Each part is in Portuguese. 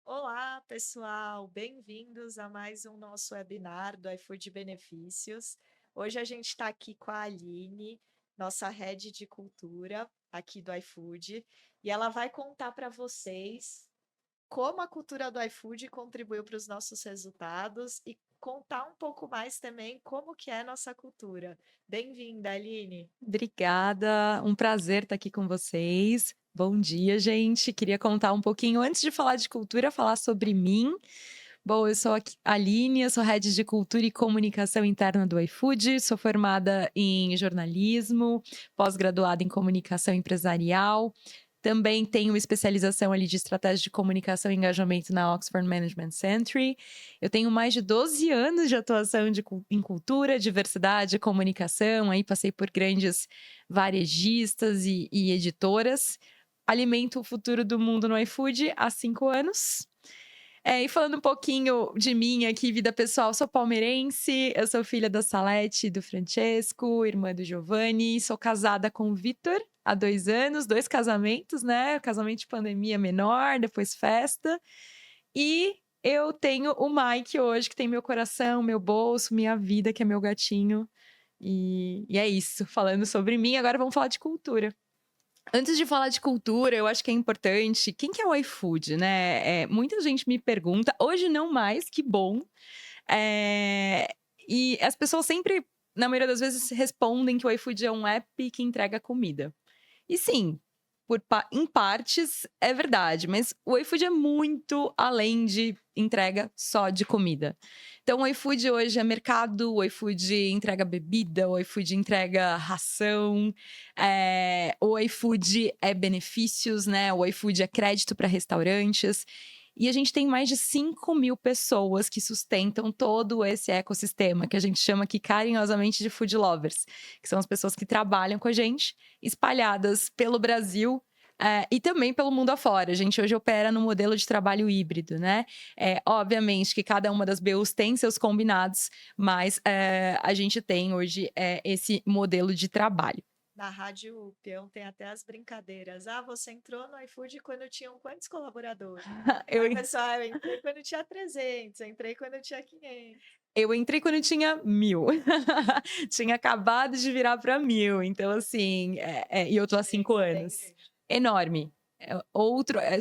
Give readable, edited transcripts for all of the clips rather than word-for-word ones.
Olá, pessoal, bem-vindos a mais um nosso webinar do iFood Benefícios. Hoje a gente está aqui com a Aline, nossa head de cultura aqui do iFood, e ela vai contar para vocês como a cultura do iFood contribuiu para os nossos resultados e contar um pouco mais também como que é a nossa cultura. Bem-vinda, Aline. Obrigada, um prazer estar aqui com vocês. Bom dia, gente. Queria contar um pouquinho, antes de falar de cultura, falar sobre mim. Bom, eu sou a Aline, eu sou head de cultura e comunicação interna do iFood, sou formada em jornalismo, pós-graduada em comunicação empresarial. Também tenho especialização ali de estratégia de comunicação e engajamento na Oxford Management Century. Eu tenho mais de 12 anos de atuação em cultura, diversidade, comunicação. Aí passei por grandes varejistas e editoras. Alimento o futuro do mundo no iFood há 5 anos. E falando um pouquinho de mim aqui, vida pessoal, sou palmeirense, eu sou filha da Salete e do Francesco, irmã do Giovanni, sou casada com o Vitor há 2 anos, 2 casamentos, né? Casamento de pandemia menor, depois festa. E eu tenho o Mike hoje, que tem meu coração, meu bolso, minha vida, que é meu gatinho. E é isso, falando sobre mim, agora vamos falar de cultura. Antes de falar de cultura, eu acho que é importante. Quem que é o iFood, né? Muita gente me pergunta, hoje não mais, que bom. Eh, e as pessoas sempre, na maioria das vezes, respondem que o iFood é um app que entrega comida. E sim, em partes é verdade, mas o iFood é muito além de entrega só de comida. Então, o iFood hoje é mercado, o iFood entrega bebida, o iFood entrega ração, o iFood é benefícios, né? O iFood é crédito para restaurantes. E a gente tem mais de 5.000 pessoas que sustentam todo esse ecossistema, que a gente chama aqui carinhosamente de food lovers, que são as pessoas que trabalham com a gente, espalhadas pelo Brasil. E também pelo mundo afora. A gente hoje opera no modelo de trabalho híbrido, né? Obviamente que cada uma das BUs tem seus combinados, mas a gente tem hoje esse modelo de trabalho. Na Rádio Peão tem até as brincadeiras. Ah, você entrou no iFood quando tinham quantos colaboradores? Aí, Eu, pessoal, eu entrei quando tinha 300, eu entrei quando tinha 500. eu entrei quando tinha 1.000. Tinha acabado de virar para 1.000. Então, assim, e eu tô há 5 Diferença bem anos. grande. Enorme.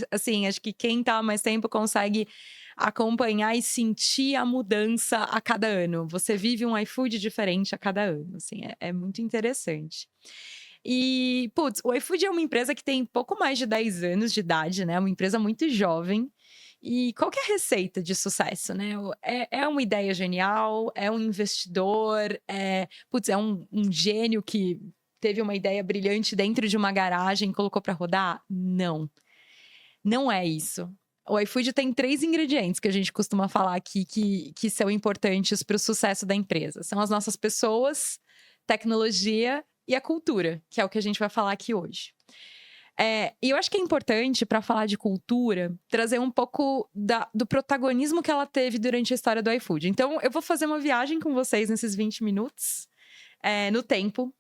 Assim, acho que quem tá há mais tempo consegue acompanhar e sentir a mudança a cada ano. Você vive um iFood diferente a cada ano, assim, é muito interessante. E, putz, o iFood é uma empresa que tem pouco mais de 10 anos de idade, né? Uma empresa muito jovem. E qual que é a receita de sucesso, né? É uma ideia genial, é um investidor, é um gênio que teve uma ideia brilhante dentro de uma garagem e colocou para rodar? Não, não é isso. O iFood tem 3 ingredientes que a gente costuma falar aqui que são importantes para o sucesso da empresa. São as nossas pessoas, tecnologia e a cultura, que é o que a gente vai falar aqui hoje. E eu acho que é importante, para falar de cultura, trazer um pouco do protagonismo que ela teve durante a história do iFood. Então, eu vou fazer uma viagem com vocês nesses 20 minutos, no tempo,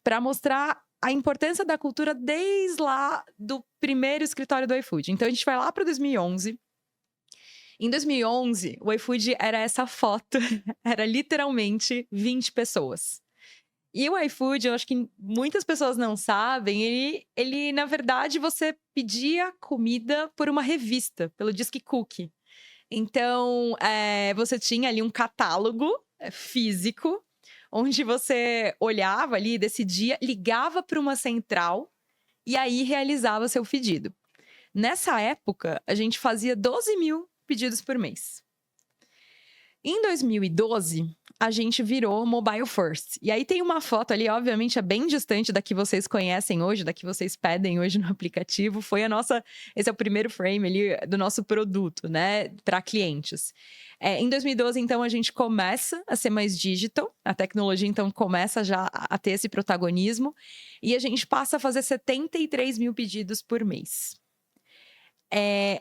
para mostrar a importância da cultura desde lá do primeiro escritório do iFood. Então, a gente vai lá para 2011. Em 2011, o iFood era essa foto, era literalmente 20 pessoas. E o iFood, eu acho que muitas pessoas não sabem, ele na verdade, você pedia comida por uma revista, pelo Disque Cookie. Então, você tinha ali um catálogo, físico, onde você olhava ali, decidia, ligava para uma central e aí realizava seu pedido. Nessa época, a gente fazia 12.000 pedidos por mês. Em 2012, a gente virou mobile first. E aí tem uma foto ali, obviamente, é bem distante da que vocês conhecem hoje, da que vocês pedem hoje no aplicativo. Esse é o primeiro frame ali do nosso produto, né, para clientes. Em 2012, então, a gente começa a ser mais digital, a tecnologia, então, começa já a ter esse protagonismo, e a gente passa a fazer 73.000 pedidos por mês.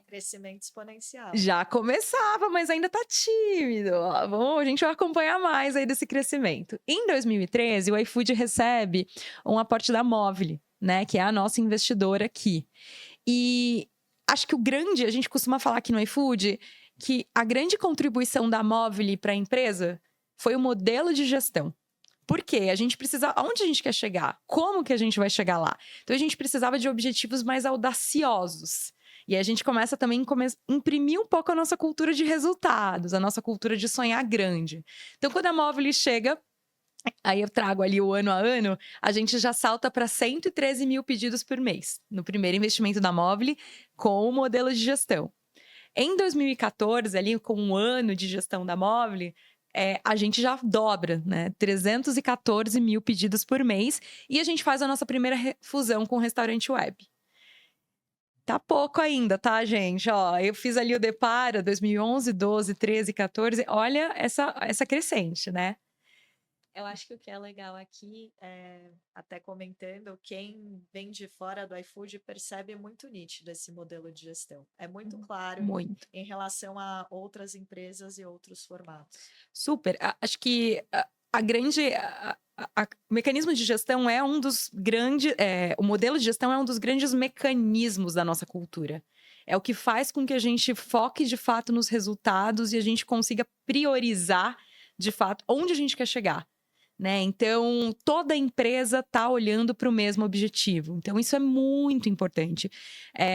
Crescimento exponencial. Já começava, mas ainda tá tímido. A gente vai acompanhar mais aí desse crescimento. Em 2013, o iFood recebe um aporte da Movile, né, que é a nossa investidora aqui. E acho que a gente costuma falar aqui no iFood, que a grande contribuição da Movile para a empresa foi o modelo de gestão. Por quê? A gente precisa... Aonde a gente quer chegar? Como que a gente vai chegar lá? Então, a gente precisava de objetivos mais audaciosos. E a gente começa também a imprimir um pouco a nossa cultura de resultados, a nossa cultura de sonhar grande. Então, quando a Movile chega... Aí eu trago ali o ano a ano, a gente já salta para 113 mil pedidos por mês, no primeiro investimento da Movile, com o modelo de gestão. Em 2014, ali com um ano de gestão da Movile, a gente já dobra, né? 314 mil pedidos por mês, e a gente faz a nossa primeira fusão com o restaurante web. Tá pouco ainda, tá, gente? Ó, eu fiz ali o Depara, 2011, 12, 13, 14, olha essa crescente, né? Eu acho que o que é legal aqui, até comentando, quem vem de fora do iFood percebe muito nítido esse modelo de gestão. É muito claro Muito. em relação a outras empresas e outros formatos. Super. Acho que o mecanismo de gestão é um dos grandes... o modelo de gestão é um dos grandes mecanismos da nossa cultura. É o que faz com que a gente foque, de fato, nos resultados e a gente consiga priorizar, de fato, onde a gente quer chegar. Né? Então, toda empresa está olhando para o mesmo objetivo. Então, isso é muito importante.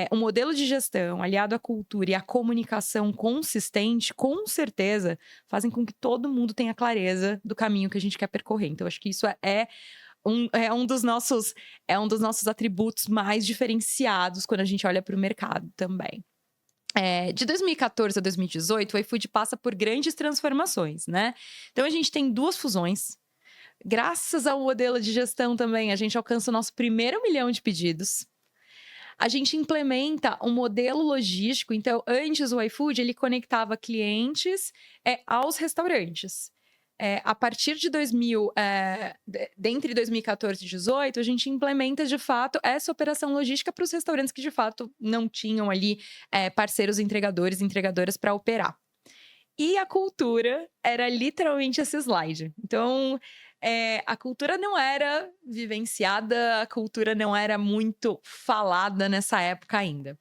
O modelo de gestão, aliado à cultura e à comunicação consistente, com certeza, fazem com que todo mundo tenha clareza do caminho que a gente quer percorrer. Então, acho que isso é um dos nossos atributos mais diferenciados quando a gente olha para o mercado também. De 2014 a 2018, o iFood passa por grandes transformações, né? Então, a gente tem 2 fusões. Graças ao modelo de gestão também, a gente alcança o nosso primeiro 1 milhão de pedidos. A gente implementa um modelo logístico. Então, antes o iFood, ele conectava clientes aos restaurantes. A partir de entre 2014 e 2018, a gente implementa, de fato, essa operação logística para os restaurantes que, de fato, não tinham ali parceiros entregadores e entregadoras para operar. E a cultura era literalmente esse slide. Então, a cultura não era vivenciada, a cultura não era muito falada nessa época ainda.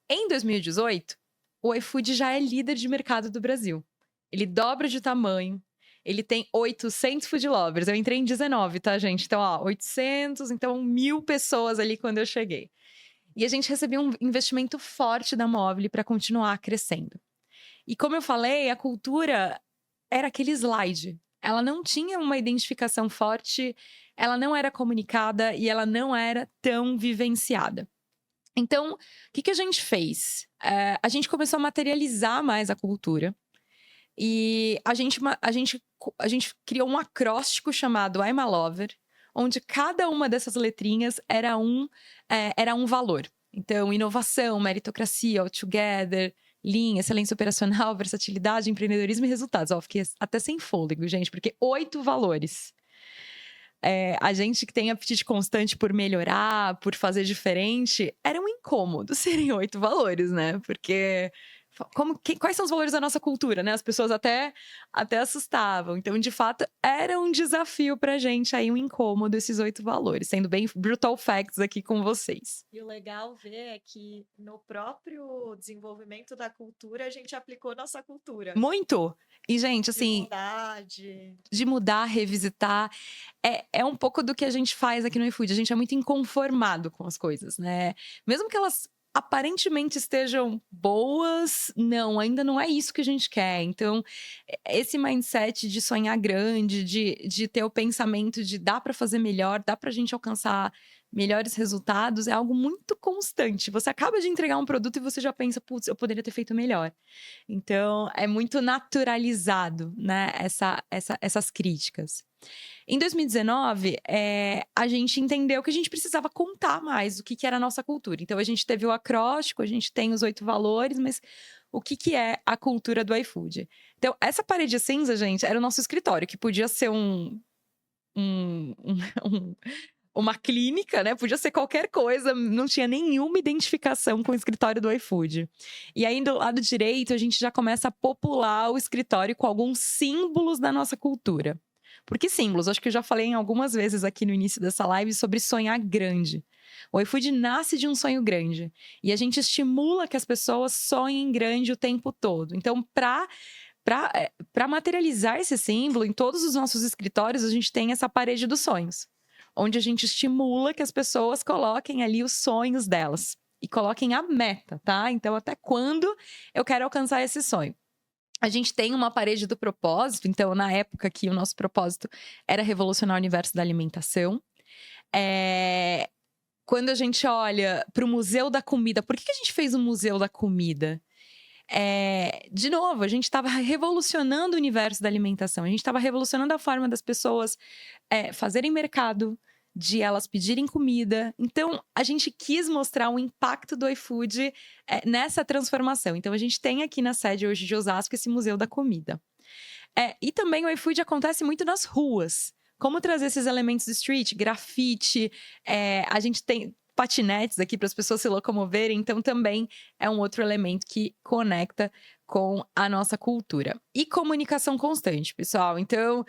Em 2018, o iFood já é líder de mercado do Brasil. Ele dobra de tamanho, ele tem 800 food lovers. Eu entrei em 19, tá, gente? Então, 800, então 1.000 pessoas ali quando eu cheguei. E a gente recebeu um investimento forte da Movile para continuar crescendo. E como eu falei, a cultura era aquele slide. Ela não tinha uma identificação forte, ela não era comunicada e ela não era tão vivenciada. Então, o que a gente fez? A gente começou a materializar mais a cultura e a gente criou um acróstico chamado I'm a Lover, onde cada uma dessas letrinhas era um valor. Então, inovação, meritocracia, all together, Lean, excelência operacional, versatilidade, empreendedorismo e resultados. Fiquei até sem fôlego, gente, porque 8 valores. A gente que tem apetite constante por melhorar, por fazer diferente, era um incômodo serem 8 valores, né? Porque quais são os valores da nossa cultura, né? As pessoas até assustavam. Então, de fato, era um desafio pra gente aí, um incômodo, esses 8 valores. Sendo bem brutal facts aqui com vocês. E o legal ver é que no próprio desenvolvimento da cultura, a gente aplicou nossa cultura. Muito! E, gente, assim... De mudar, revisitar. É um pouco do que a gente faz aqui no iFood. A gente é muito inconformado com as coisas, né? Mesmo que elas aparentemente estejam boas, não, ainda não é isso que a gente quer. Então, esse mindset de sonhar grande, de ter o pensamento de dá para fazer melhor, dá para a gente alcançar melhores resultados, é algo muito constante. Você acaba de entregar um produto e você já pensa, putz, eu poderia ter feito melhor. Então, é muito naturalizado, né, essas críticas. Em 2019, a gente entendeu que a gente precisava contar mais o que era a nossa cultura. Então, a gente teve o acróstico, a gente tem os 8 valores, mas o que é a cultura do iFood? Então, essa parede cinza, gente, era o nosso escritório, que podia ser uma clínica, né? Podia ser qualquer coisa, não tinha nenhuma identificação com o escritório do iFood. E aí, do lado direito, a gente já começa a popular o escritório com alguns símbolos da nossa cultura. Por que símbolos? Acho que eu já falei algumas vezes aqui no início dessa live sobre sonhar grande. O iFood nasce de um sonho grande. E a gente estimula que as pessoas sonhem grande o tempo todo. Então, para materializar esse símbolo, em todos os nossos escritórios, a gente tem essa parede dos sonhos, onde a gente estimula que as pessoas coloquem ali os sonhos delas e coloquem a meta, tá? Então, até quando eu quero alcançar esse sonho? A gente tem uma parede do propósito, então, na época que o nosso propósito era revolucionar o universo da alimentação. Quando a gente olha para o Museu da Comida, por que a gente fez o Museu da Comida? De novo, a gente estava revolucionando o universo da alimentação. A gente estava revolucionando a forma das pessoas fazerem mercado, de elas pedirem comida. Então, a gente quis mostrar o impacto do iFood nessa transformação. Então, a gente tem aqui na sede hoje de Osasco esse Museu da Comida. E também o iFood acontece muito nas ruas. Como trazer esses elementos de street, grafite, a gente tem patinetes aqui para as pessoas se locomoverem, então também é um outro elemento que conecta com a nossa cultura. E comunicação constante, pessoal. Então,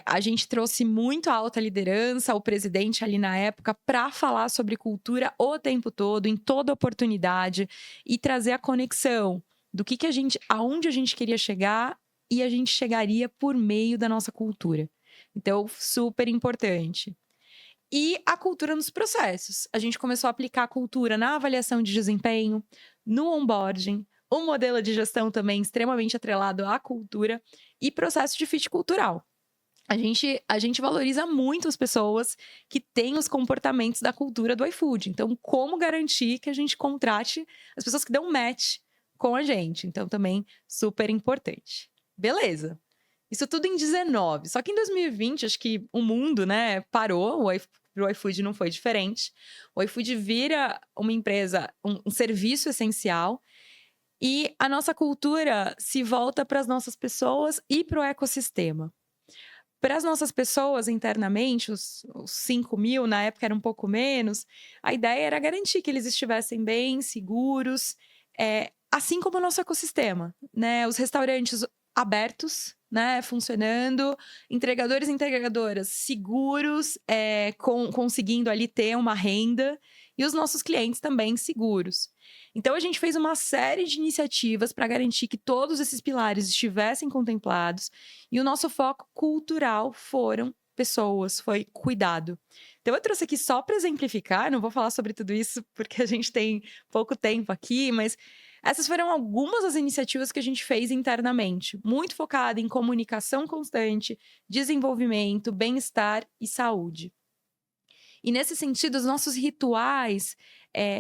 a gente trouxe muito a alta liderança, o presidente ali na época, para falar sobre cultura o tempo todo, em toda oportunidade, e trazer a conexão do que a gente, aonde a gente queria chegar, e a gente chegaria por meio da nossa cultura. Então, super importante. E a cultura nos processos. A gente começou a aplicar a cultura na avaliação de desempenho, no onboarding, um modelo de gestão também extremamente atrelado à cultura e processo de fit cultural. A gente valoriza muito as pessoas que têm os comportamentos da cultura do iFood. Então, como garantir que a gente contrate as pessoas que dão match com a gente? Então, também super importante. Beleza. Isso tudo em 19. Só que em 2020, acho que o mundo, né, parou. O iFood não foi diferente. O iFood vira uma empresa, um serviço essencial. E a nossa cultura se volta para as nossas pessoas e para o ecossistema. Para as nossas pessoas internamente, os 5 mil, na época era um pouco menos, a ideia era garantir que eles estivessem bem, seguros, assim como o nosso ecossistema, né? Os restaurantes abertos, né, funcionando, entregadores e entregadoras seguros, conseguindo ali ter uma renda, e os nossos clientes também seguros. Então, a gente fez uma série de iniciativas para garantir que todos esses pilares estivessem contemplados, e o nosso foco cultural foram pessoas, foi cuidado. Então, eu trouxe aqui só para exemplificar, não vou falar sobre tudo isso porque a gente tem pouco tempo aqui, mas essas foram algumas das iniciativas que a gente fez internamente, muito focada em comunicação constante, desenvolvimento, bem-estar e saúde. E nesse sentido, os nossos rituais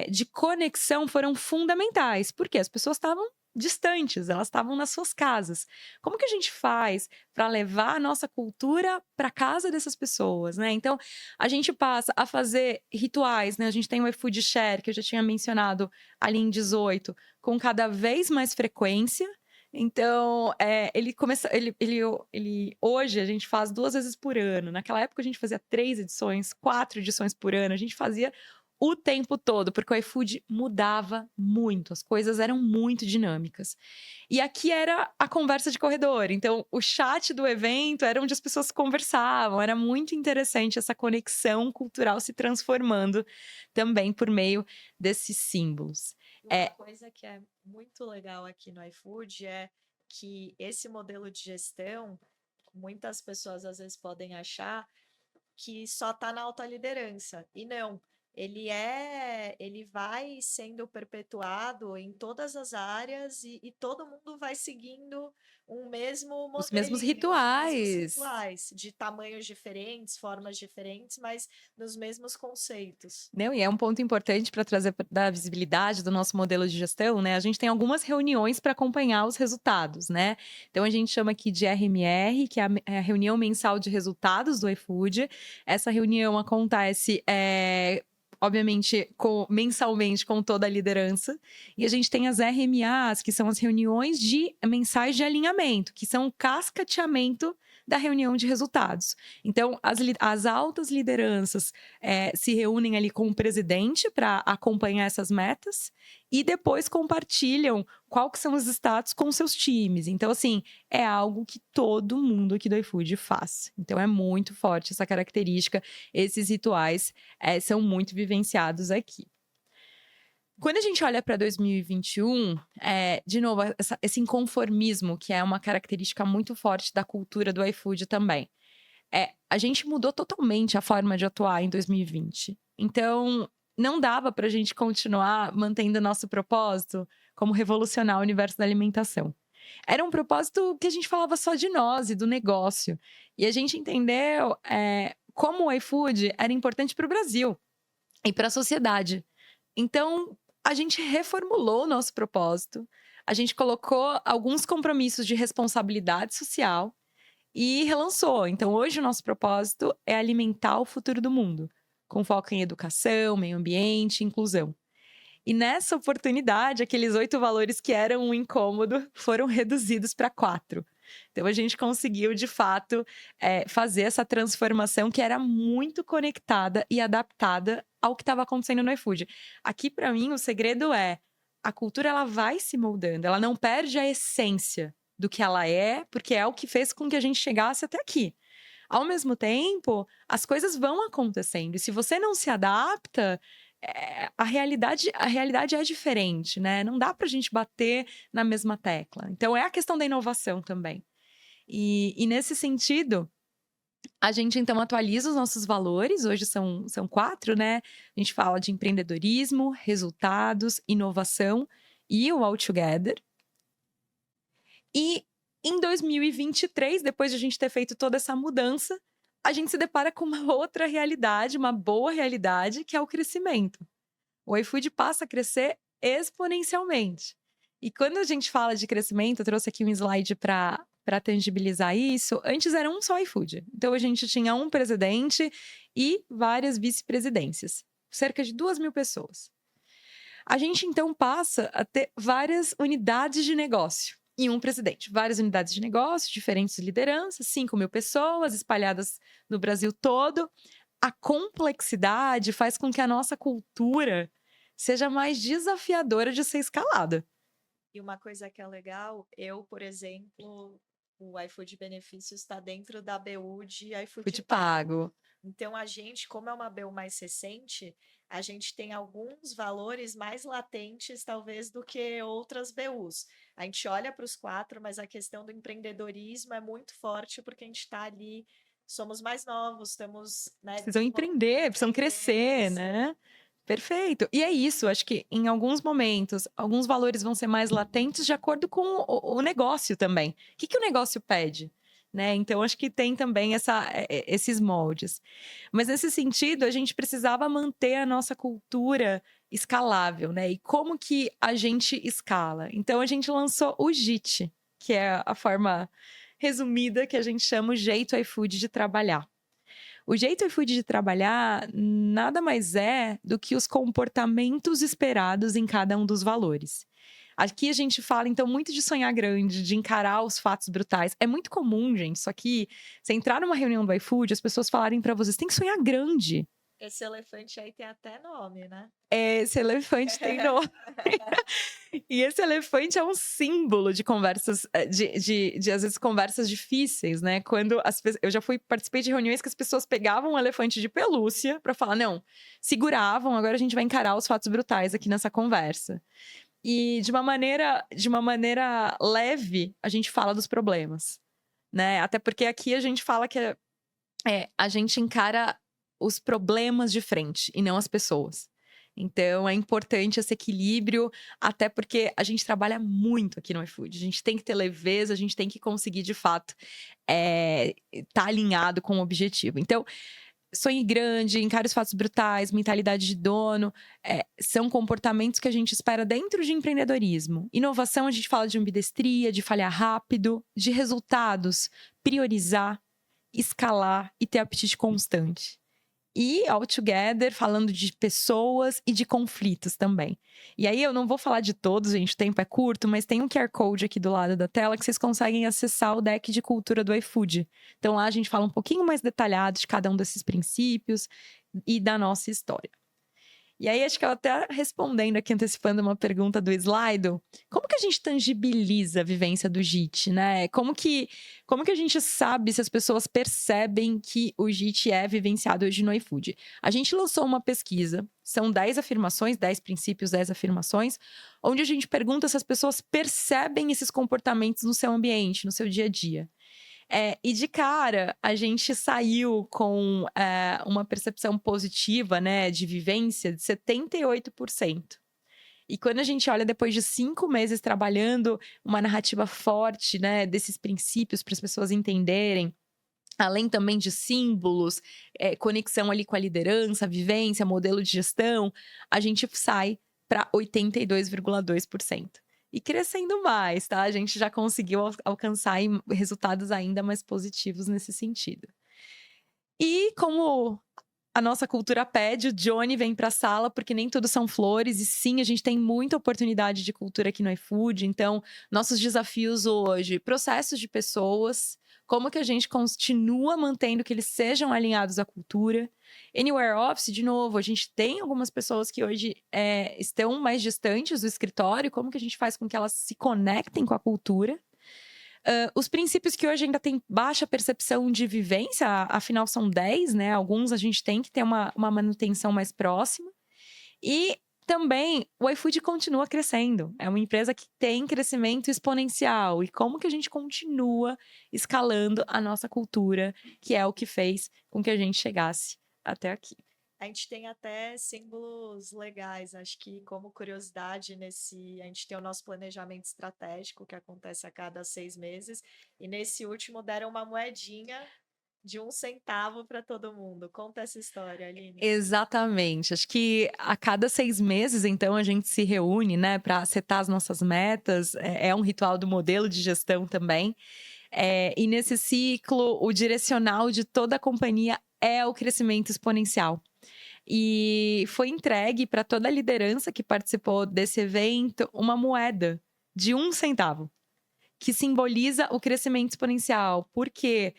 de conexão foram fundamentais, porque as pessoas estavam distantes, elas estavam nas suas casas. Como que a gente faz para levar a nossa cultura para casa dessas pessoas, né? Então, a gente passa a fazer rituais, né? A gente tem o iFood Share, que eu já tinha mencionado ali em 18, com cada vez mais frequência. Então, hoje a gente faz 2 vezes por ano. Naquela época a gente fazia 3 edições, 4 edições por ano. A gente fazia o tempo todo, porque o iFood mudava muito, as coisas eram muito dinâmicas. E aqui era a conversa de corredor, então o chat do evento era onde as pessoas conversavam, era muito interessante essa conexão cultural se transformando também por meio desses símbolos. Uma coisa que é muito legal aqui no iFood é que esse modelo de gestão, muitas pessoas às vezes podem achar que só está na alta liderança, e não. Ele vai sendo perpetuado em todas as áreas e todo mundo vai seguindo um mesmo Os mesmos modelinho, os mesmos rituais. rituais, de tamanhos diferentes, formas diferentes, mas nos mesmos conceitos. Não, e é um ponto importante para trazer da visibilidade do nosso modelo de gestão, né? A gente tem algumas reuniões para acompanhar os resultados, né? Então a gente chama aqui de RMR, que é a reunião mensal de resultados do iFood. Essa reunião acontece obviamente, mensalmente com toda a liderança. E a gente tem as RMAs, que são as reuniões mensais de alinhamento, que são o cascateamento da reunião de resultados. Então, as altas lideranças se reúnem ali com o presidente para acompanhar essas metas e depois compartilham qual que são os status com seus times. Então, assim, é algo que todo mundo aqui do iFood faz. Então, é muito forte essa característica. Esses rituais são muito vivenciados aqui. Quando a gente olha para 2021, de novo, esse inconformismo, que é uma característica muito forte da cultura do iFood também. A gente mudou totalmente a forma de atuar em 2020. Então, não dava para a gente continuar mantendo nosso propósito como revolucionar o universo da alimentação. Era um propósito que a gente falava só de nós e do negócio. E a gente entendeu como o iFood era importante para o Brasil e para a sociedade. Então, a gente reformulou o nosso propósito, a gente colocou alguns compromissos de responsabilidade social e relançou. Então, hoje o nosso propósito é alimentar o futuro do mundo, com foco em educação, meio ambiente e inclusão. E nessa oportunidade, aqueles 8 valores que eram um incômodo foram reduzidos para 4. Então, a gente conseguiu, de fato, fazer essa transformação que era muito conectada e adaptada ao que estava acontecendo no iFood. Aqui, para mim, o segredo a cultura ela vai se moldando, ela não perde a essência do que ela é, porque é o que fez com que a gente chegasse até aqui. Ao mesmo tempo, as coisas vão acontecendo. E se você não se adapta, a realidade é diferente, né? Não dá para a gente bater na mesma tecla. Então, é a questão da inovação também. E nesse sentido, a gente, então, atualiza os nossos valores. Hoje são 4, né? A gente fala de empreendedorismo, resultados, inovação e o All Together. E em 2023, depois de a gente ter feito toda essa mudança, a gente se depara com uma outra realidade, uma boa realidade, que é o crescimento. O iFood passa a crescer exponencialmente. E quando a gente fala de crescimento, eu trouxe aqui um slide para tangibilizar isso. Antes era um só iFood. Então a gente tinha um presidente e várias vice-presidências, cerca de 2.000 pessoas. A gente então passa a ter várias unidades de negócio e um presidente. Várias unidades de negócio, diferentes lideranças, 5.000 pessoas espalhadas no Brasil todo. A complexidade faz com que a nossa cultura seja mais desafiadora de ser escalada. E uma coisa que é legal, eu, por exemplo, o iFood Benefícios está dentro da BU de iFood Pago. Então, a gente, como é uma BU mais recente, a gente tem alguns valores mais latentes, talvez, do que outras BUs. A gente olha para os 4, mas a questão do empreendedorismo é muito forte, porque a gente está ali, somos mais novos, estamos, né, Precisam empreender, precisam crescer, né? Perfeito. E é isso, acho que em alguns momentos, alguns valores vão ser mais latentes de acordo com o negócio também. O que o negócio pede? Né? Então, acho que tem também esses moldes. Mas, nesse sentido, a gente precisava manter a nossa cultura escalável, né? E como que a gente escala? Então, a gente lançou o JIT, que é a forma resumida que a gente chama o jeito iFood de trabalhar. O jeito iFood de trabalhar nada mais é do que os comportamentos esperados em cada um dos valores. Aqui a gente fala, então, muito de sonhar grande, de encarar os fatos brutais. É muito comum, gente, só que você entrar numa reunião do iFood, as pessoas falarem para vocês, tem que sonhar grande. Esse elefante aí tem até nome, né? Esse elefante tem nome. E esse elefante é um símbolo de conversas, às vezes, conversas difíceis, né? Quando eu já participei de reuniões que as pessoas pegavam um elefante de pelúcia para falar, não, seguravam, agora a gente vai encarar os fatos brutais aqui nessa conversa. E de uma maneira leve, a gente fala dos problemas, né? Até porque aqui a gente fala que a gente encara os problemas de frente e não as pessoas. Então, é importante esse equilíbrio, até porque a gente trabalha muito aqui no iFood. A gente tem que ter leveza, a gente tem que conseguir, de fato, tá alinhado com o objetivo. Então, sonhe grande, encare os fatos brutais, mentalidade de dono, são comportamentos que a gente espera dentro de empreendedorismo. Inovação, a gente fala de ambidestria, de falhar rápido, de resultados, priorizar, escalar e ter apetite constante. E All Together, falando de pessoas e de conflitos também. E aí eu não vou falar de todos, gente, o tempo é curto, mas tem um QR Code aqui do lado da tela que vocês conseguem acessar o deck de cultura do iFood. Então lá a gente fala um pouquinho mais detalhado de cada um desses princípios e da nossa história. E aí, acho que eu até respondendo aqui, antecipando uma pergunta do Slido, como que a gente tangibiliza a vivência do JIT, né? Como que a gente sabe se as pessoas percebem que o JIT é vivenciado hoje no iFood? A gente lançou uma pesquisa, são 10 afirmações, 10 princípios, 10 afirmações, onde a gente pergunta se as pessoas percebem esses comportamentos no seu ambiente, no seu dia a dia. E de cara, a gente saiu com uma percepção positiva, né, de vivência de 78%. E quando a gente olha depois de 5 meses trabalhando uma narrativa forte, né, desses princípios para as pessoas entenderem, além também de símbolos, conexão ali com a liderança, vivência, modelo de gestão, a gente sai para 82,2%. E crescendo mais, tá? A gente já conseguiu alcançar resultados ainda mais positivos nesse sentido. E como a nossa cultura pede, o Johnny vem para a sala, porque nem tudo são flores. E sim, a gente tem muita oportunidade de cultura aqui no iFood. Então, nossos desafios hoje, processos de pessoas, como que a gente continua mantendo que eles sejam alinhados à cultura. Anywhere Office, de novo, a gente tem algumas pessoas que hoje estão mais distantes do escritório, como que a gente faz com que elas se conectem com a cultura. Os princípios que hoje ainda tem baixa percepção de vivência, afinal são 10, né? Alguns a gente tem que ter uma manutenção mais próxima. E também o iFood continua crescendo. É uma empresa que tem crescimento exponencial. E como que a gente continua escalando a nossa cultura, que é o que fez com que a gente chegasse até aqui. A gente tem até símbolos legais, acho que como curiosidade a gente tem o nosso planejamento estratégico que acontece a cada 6 meses, e nesse último deram uma moedinha de 1 centavo para todo mundo. Conta essa história, Aline. Exatamente. Acho que a cada 6 meses, então, a gente se reúne, né, para setar as nossas metas. É um ritual do modelo de gestão também. E nesse ciclo, o direcional de toda a companhia é o crescimento exponencial. E foi entregue para toda a liderança que participou desse evento uma moeda de 1 centavo, que simboliza o crescimento exponencial. Porque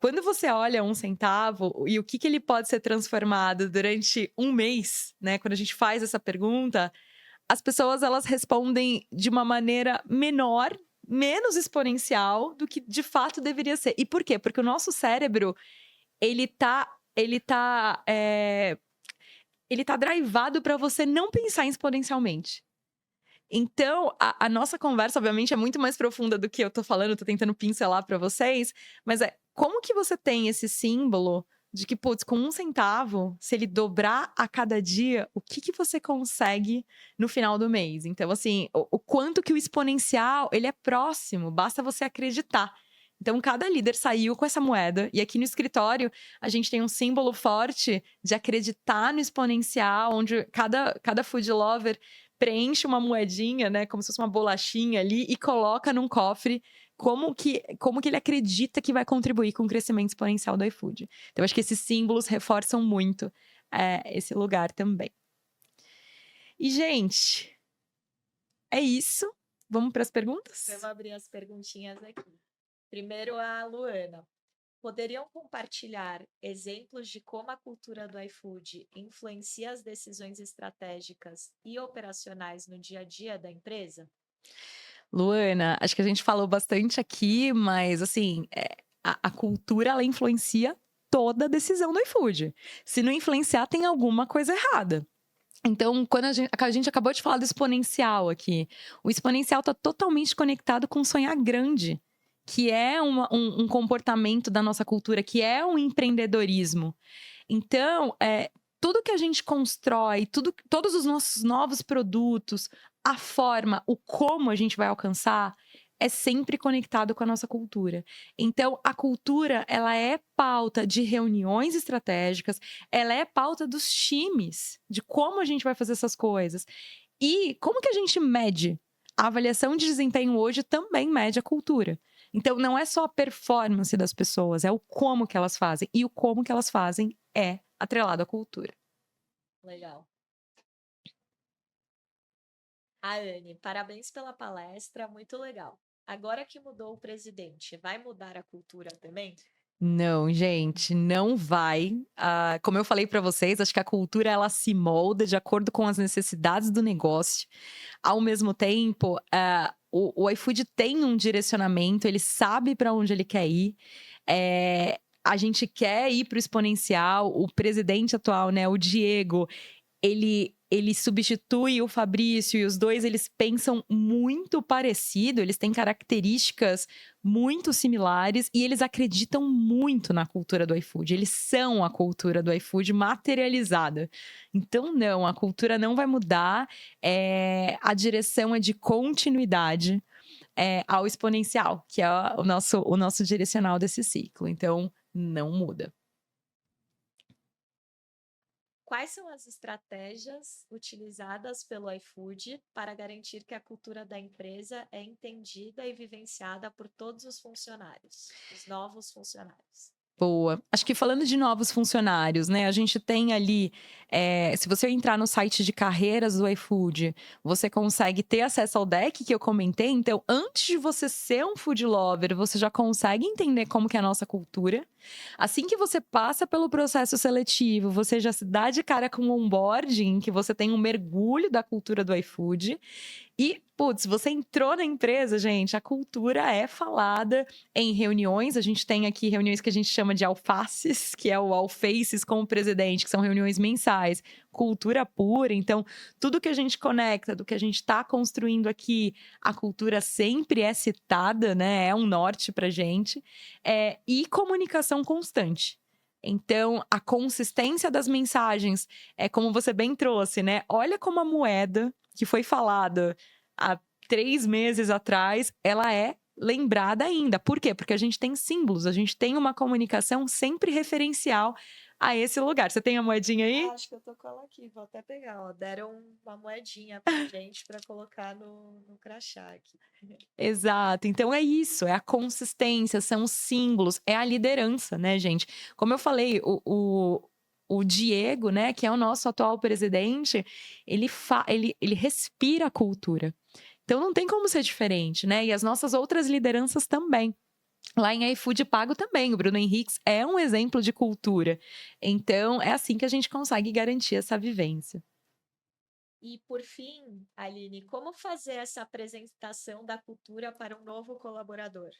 quando você olha 1 centavo e o que ele pode ser transformado durante 1 mês, né? Quando a gente faz essa pergunta, as pessoas elas respondem de uma maneira menor, menos exponencial do que de fato deveria ser. E por quê? Porque o nosso cérebro, ele tá drivado para você não pensar exponencialmente. Então, a nossa conversa, obviamente, é muito mais profunda do que eu tô falando, tô tentando pincelar para vocês, mas como que você tem esse símbolo de que, putz, com 1 centavo, se ele dobrar a cada dia, o que você consegue no final do mês? Então, assim, o quanto que o exponencial, ele é próximo, basta você acreditar. Então, cada líder saiu com essa moeda. E aqui no escritório, a gente tem um símbolo forte de acreditar no exponencial, onde cada food lover preenche uma moedinha, né? Como se fosse uma bolachinha ali e coloca num cofre como que ele acredita que vai contribuir com o crescimento exponencial do iFood. Então, acho que esses símbolos reforçam muito esse lugar também. E, gente, é isso. Vamos para as perguntas? Vamos abrir as perguntinhas aqui. Primeiro, a Luana. Poderiam compartilhar exemplos de como a cultura do iFood influencia as decisões estratégicas e operacionais no dia a dia da empresa? Luana, acho que a gente falou bastante aqui, mas assim, a cultura ela influencia toda a decisão do iFood. Se não influenciar, tem alguma coisa errada. Então, quando a gente acabou de falar do exponencial aqui, o exponencial está totalmente conectado com sonhar grande, que é um comportamento da nossa cultura, que é um empreendedorismo. Então, tudo que a gente constrói, todos os nossos novos produtos, a forma, o como a gente vai alcançar, é sempre conectado com a nossa cultura. Então, a cultura, ela é pauta de reuniões estratégicas, ela é pauta dos times, de como a gente vai fazer essas coisas. E como que a gente mede? A avaliação de desempenho hoje também mede a cultura. Então, não é só a performance das pessoas, é o como que elas fazem. E o como que elas fazem é atrelado à cultura. Legal. Anne, parabéns pela palestra, muito legal. Agora que mudou o presidente, vai mudar a cultura também? Não, gente, não vai. Como eu falei para vocês, acho que a cultura ela se molda de acordo com as necessidades do negócio. Ao mesmo tempo, o iFood tem um direcionamento, ele sabe para onde ele quer ir. A gente quer ir para o exponencial. O presidente atual, né, o Diego, ele substitui o Fabrício e os dois eles pensam muito parecido, eles têm características muito similares e eles acreditam muito na cultura do iFood. Eles são a cultura do iFood materializada. Então, não, a cultura não vai mudar. A direção é de continuidade ao exponencial, que é o nosso direcional desse ciclo. Então, não muda. Quais são as estratégias utilizadas pelo iFood para garantir que a cultura da empresa é entendida e vivenciada por todos os funcionários, os novos funcionários? Boa. Acho que falando de novos funcionários, né? A gente tem ali, se você entrar no site de carreiras do iFood, você consegue ter acesso ao deck que eu comentei. Então, antes de você ser um food lover, você já consegue entender como que é a nossa cultura. Assim que você passa pelo processo seletivo, você já se dá de cara com o onboarding, que você tem um mergulho da cultura do iFood. E, putz, você entrou na empresa, gente, a cultura é falada em reuniões. A gente tem aqui reuniões que a gente chama de alfaces, que é o alfaces com o presidente, que são reuniões mensais. Cultura pura. Então, tudo que a gente conecta, do que a gente está construindo aqui, a cultura sempre é citada, né? É um norte pra gente. E comunicação constante. Então, a consistência das mensagens é como você bem trouxe, né? Olha como a moeda que foi falada há 3 meses atrás, ela é lembrada ainda. Por quê? Porque a gente tem símbolos, a gente tem uma comunicação sempre referencial a esse lugar. Você tem a moedinha aí? Acho que eu tô com ela aqui, vou até pegar, ó. Deram uma moedinha pra gente para colocar no crachá aqui. Exato. Então é isso, é a consistência, são os símbolos, é a liderança, né, gente? Como eu falei, o Diego, né, que é o nosso atual presidente, ele respira a cultura. Então não tem como ser diferente, né? E as nossas outras lideranças também. Lá em iFood Pago também, o Bruno Henriques é um exemplo de cultura. Então é assim que a gente consegue garantir essa vivência. E por fim, Aline, como fazer essa apresentação da cultura para um novo colaborador?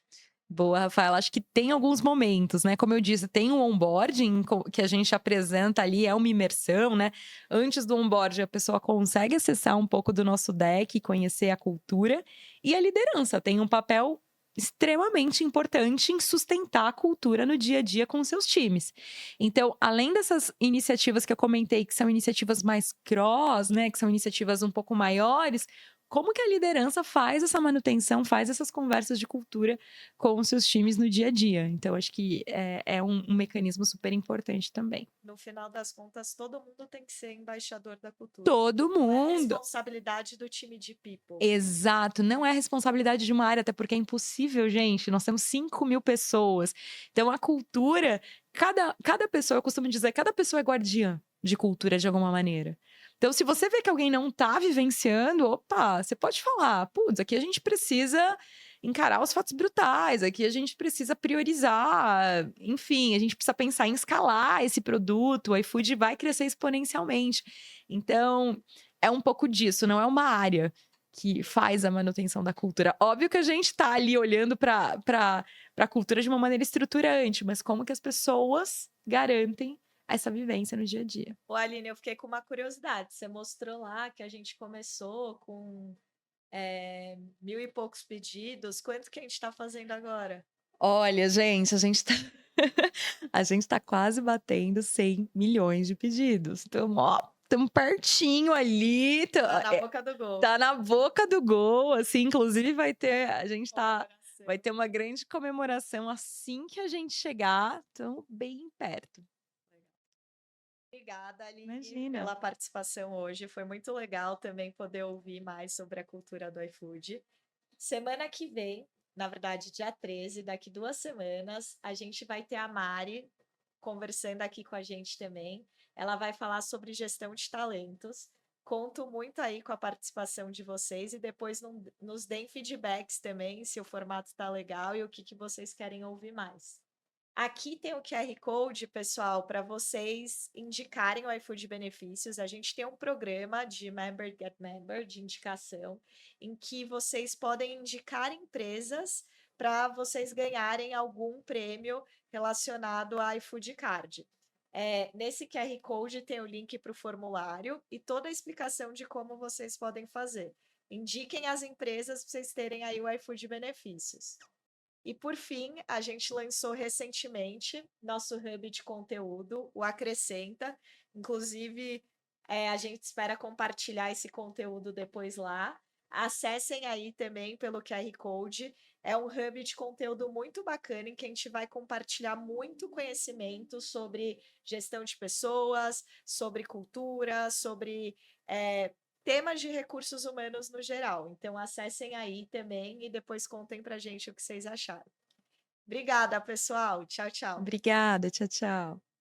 Boa, Rafaela. Acho que tem alguns momentos, né? Como eu disse, tem um onboarding que a gente apresenta ali, é uma imersão, né? Antes do onboarding, a pessoa consegue acessar um pouco do nosso deck, conhecer a cultura. E a liderança tem um papel extremamente importante em sustentar a cultura no dia a dia com seus times. Então, além dessas iniciativas que eu comentei, que são iniciativas mais cross, né? Que são iniciativas um pouco maiores, como que a liderança faz essa manutenção, faz essas conversas de cultura com os seus times no dia a dia. Então, acho que é um mecanismo super importante também. No final das contas, todo mundo tem que ser embaixador da cultura. Todo Não é mundo. responsabilidade do time de people. Exato, não é responsabilidade de uma área, até porque é impossível, gente. Nós temos 5.000 pessoas. Então, a cultura, cada pessoa, eu costumo dizer, cada pessoa é guardiã de cultura de alguma maneira. Então, se você vê que alguém não está vivenciando, opa, você pode falar, putz, aqui a gente precisa encarar os fatos brutais, aqui a gente precisa priorizar, enfim, a gente precisa pensar em escalar esse produto, o iFood vai crescer exponencialmente. Então, é um pouco disso, não é uma área que faz a manutenção da cultura. Óbvio que a gente está ali olhando para a cultura de uma maneira estruturante, mas como que as pessoas garantem essa vivência no dia a dia? Ô, Aline, eu fiquei com uma curiosidade. Você mostrou lá que a gente começou com 1.000 e poucos pedidos. Quanto que a gente está fazendo agora? Olha, gente, a gente tá a gente tá quase batendo 100 milhões de pedidos. Então, ó, estamos pertinho ali, Tá na boca do gol. tá na boca do gol, assim, inclusive a gente Comemoração. vai ter uma grande comemoração assim que a gente chegar, estamos bem perto. Obrigada, Aline, Imagina. pela participação hoje. Foi muito legal também poder ouvir mais sobre a cultura do iFood. Semana que vem na verdade, dia 13, daqui 2 semanas, a gente vai ter a Mari conversando aqui com a gente também. Ela vai falar sobre gestão de talentos. Conto muito aí com a participação de vocês e depois nos deem feedbacks também, se o formato está legal e o que que vocês querem ouvir mais. Aqui tem o QR Code, pessoal, para vocês indicarem o iFood Benefícios. A gente tem um programa de Member Get Member, de indicação, em que vocês podem indicar empresas para vocês ganharem algum prêmio relacionado ao iFood Card. Nesse QR Code tem o link para o formulário e toda a explicação de como vocês podem fazer. Indiquem as empresas para vocês terem aí o iFood Benefícios. E por fim, a gente lançou recentemente nosso hub de conteúdo, o Acrescenta. Inclusive, a gente espera compartilhar esse conteúdo depois lá. Acessem aí também pelo QR Code. É um hub de conteúdo muito bacana em que a gente vai compartilhar muito conhecimento sobre gestão de pessoas, sobre cultura, sobre temas de recursos humanos no geral. Então, acessem aí também e depois contem pra gente o que vocês acharam. Obrigada, pessoal. Tchau, tchau. Obrigada, tchau, tchau.